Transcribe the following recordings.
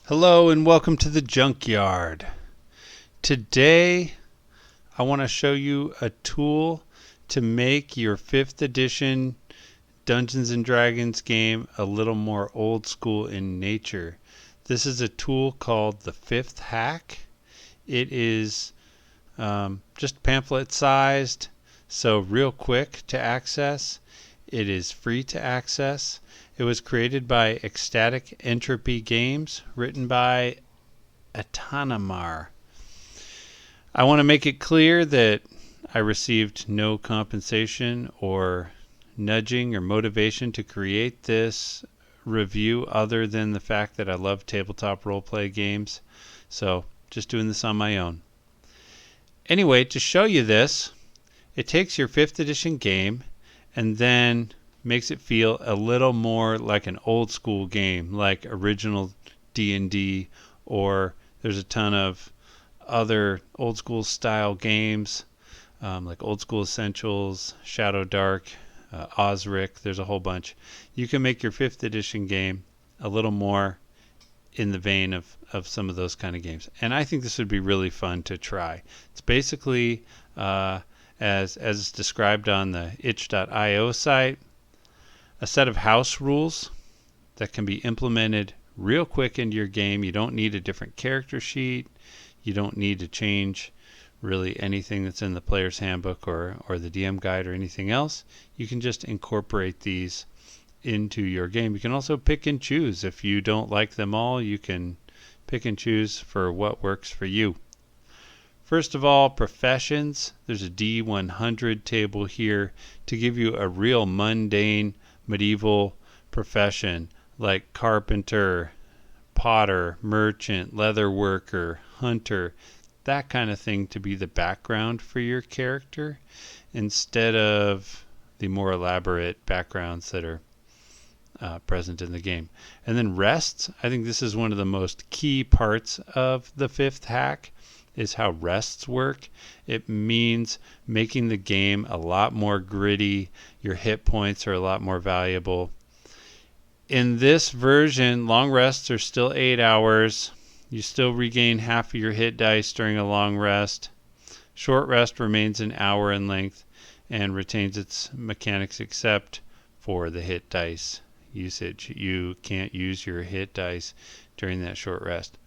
Hello and welcome to the Junkyard. Today I want to show you a tool to make your 5th edition Dungeons and Dragons game a little more old school in nature. This is a tool called the 5th Hack. It is just pamphlet sized, so real quick to access. It is free to access. It was created by Ecstatic Entropy Games, written by Atanamar. I want to make it clear that I received no compensation or nudging or motivation to create this review other than the fact that I love tabletop roleplay games. So just doing this on my own. Anyway, to show you this, it takes your 5th edition game and then makes it feel a little more like an old school game, like original D&D, or there's a ton of other old school style games, like Old School Essentials, Shadow Dark, Osric. There's a whole bunch. You can make your 5th edition game a little more in the vein of some of those kind of games. And I think this would be really fun to try. It's basically, as described on the itch.io site, a set of house rules that can be implemented real quick into your game. You don't need a different character sheet. You don't need to change really anything that's in the player's handbook or the DM guide or anything else. You can just incorporate these into your game. You can also pick and choose. If you don't like them all, you can pick and choose for what works for you. First of all, professions. There's a D100 table here to give you a real mundane medieval profession like carpenter, potter, merchant, leather worker, hunter, that kind of thing to be the background for your character instead of the more elaborate backgrounds that are present in the game. And then rests. I think this is one of the most key parts of the 5th hack is how rests work. It means making the game a lot more gritty. Your hit points are a lot more valuable. In this version, long rests are still 8 hours. You still regain half of your hit dice during a long rest. Short rest remains an hour in length and retains its mechanics except for the hit dice usage. You can't use your hit dice during that short rest.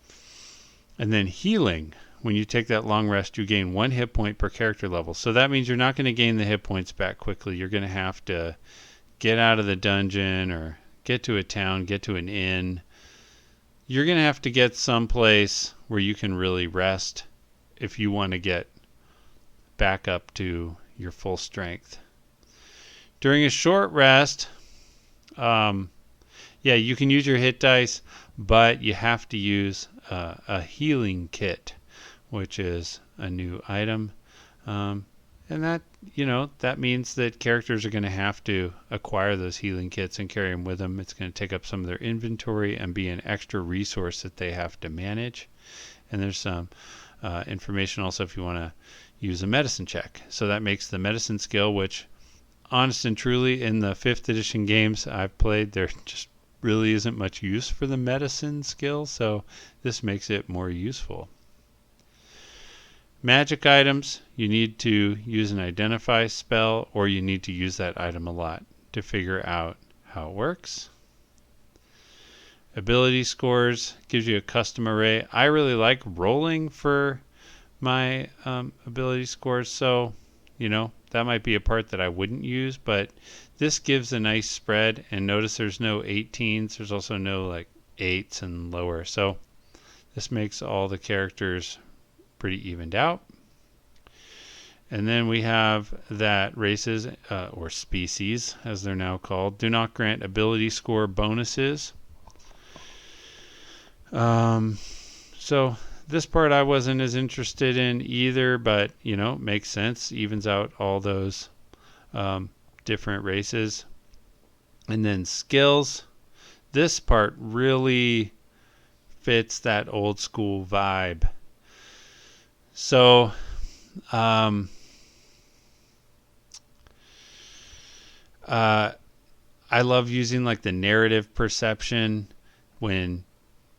And then healing. When you take that long rest, you gain 1 hit point per character level. So that means you're not going to gain the hit points back quickly. You're going to have to get out of the dungeon or get to a town, get to an inn. You're going to have to get someplace where you can really rest if you want to get back up to your full strength. During a short rest, you can use your hit dice, but you have to use a healing kit, which is a new item. And that means that characters are going to have to acquire those healing kits and carry them with them. It's going to take up some of their inventory and be an extra resource that they have to manage. And there's some information also if you want to use a medicine check. So that makes the medicine skill, which honest and truly in the 5th edition games I've played, there just really isn't much use for the medicine skill. So this makes it more useful. Magic items, you need to use an identify spell or you need to use that item a lot to figure out how it works. Ability scores gives you a custom array. I really like rolling for my ability scores, so that might be a part that I wouldn't use, but this gives a nice spread. And notice there's no 18s. There's also no like 8s and lower, so this makes all the characters pretty evened out. And then we have that races, or species as they're now called, do not grant ability score bonuses. So this part I wasn't as interested in either, but makes sense, evens out all those different races. And then skills, this part really fits that old school vibe. So I love using like the narrative perception when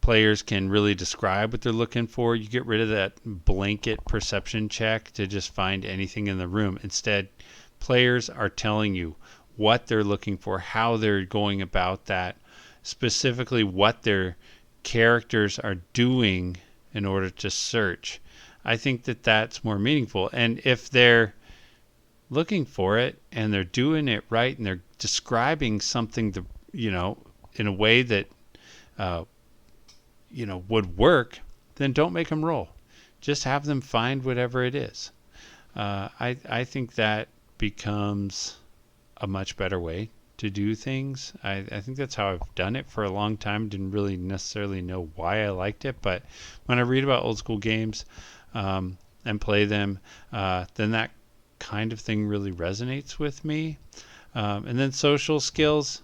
players can really describe what they're looking for. You get rid of that blanket perception check to just find anything in the room. Instead, players are telling you what they're looking for, how they're going about that, specifically what their characters are doing in order to search. I think that that's more meaningful. And if they're looking for it and they're doing it right and they're describing something, in a way that would work, then don't make them roll. Just have them find whatever it is. I think that becomes a much better way to do things. I think that's how I've done it for a long time. Didn't really necessarily know why I liked it, but when I read about old school games and play them, then that kind of thing really resonates with me. And then social skills.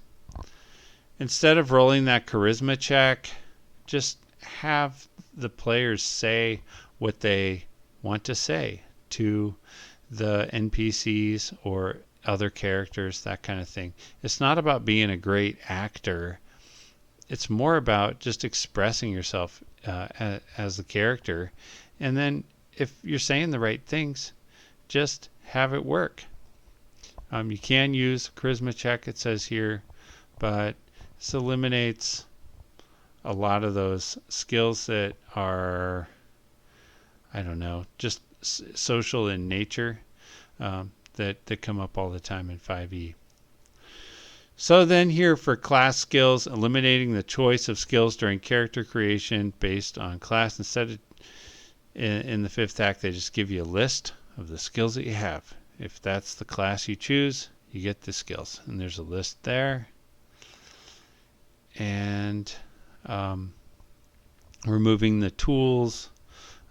Instead of rolling that charisma check, just have the players say what they want to say to the NPCs or other characters, that kind of thing. It's not about being a great actor. It's more about just expressing yourself as the character. And then if you're saying the right things, just have it work. You can use charisma check, it says here, but this eliminates a lot of those skills that are, just social in nature, that come up all the time in 5e. So then here for class skills, eliminating the choice of skills during character creation based on class. Instead of in the fifth act, they just give you a list of the skills that you have. If that's the class you choose, you get the skills. And there's a list there. And removing the tools.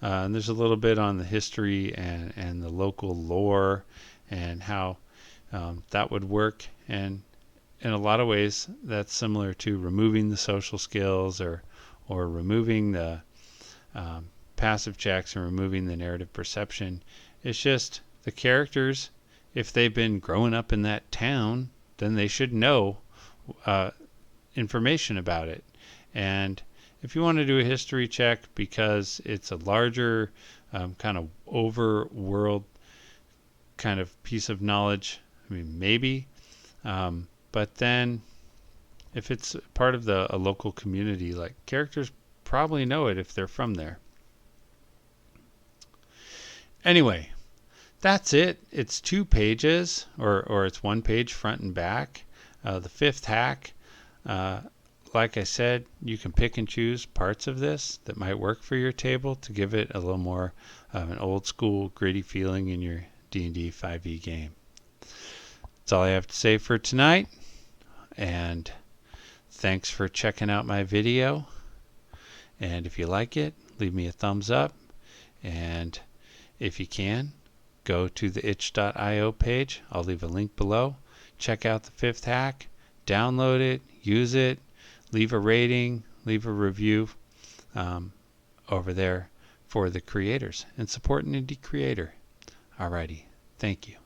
And there's a little bit on the history and the local lore and how that would work. And in a lot of ways, that's similar to removing the social skills or removing the passive checks and removing the narrative perception. It's just the characters, if they've been growing up in that town, then they should know information about it. And if you want to do a history check because it's a larger kind of overworld kind of piece of knowledge, maybe. But then if it's part of a local community, like characters probably know it if they're from there. Anyway, that's it. It's 2 pages, or it's 1 page front and back. The fifth hack, like I said, you can pick and choose parts of this that might work for your table to give it a little more of an old school gritty feeling in your D&D 5e game. That's all I have to say for tonight, and thanks for checking out my video. And if you like it, leave me a thumbs up, and if you can, go to the itch.io page. I'll leave a link below. Check out the fifth hack, download it, use it, leave a rating, leave a review over there for the creators, and support an indie creator. Alrighty, thank you.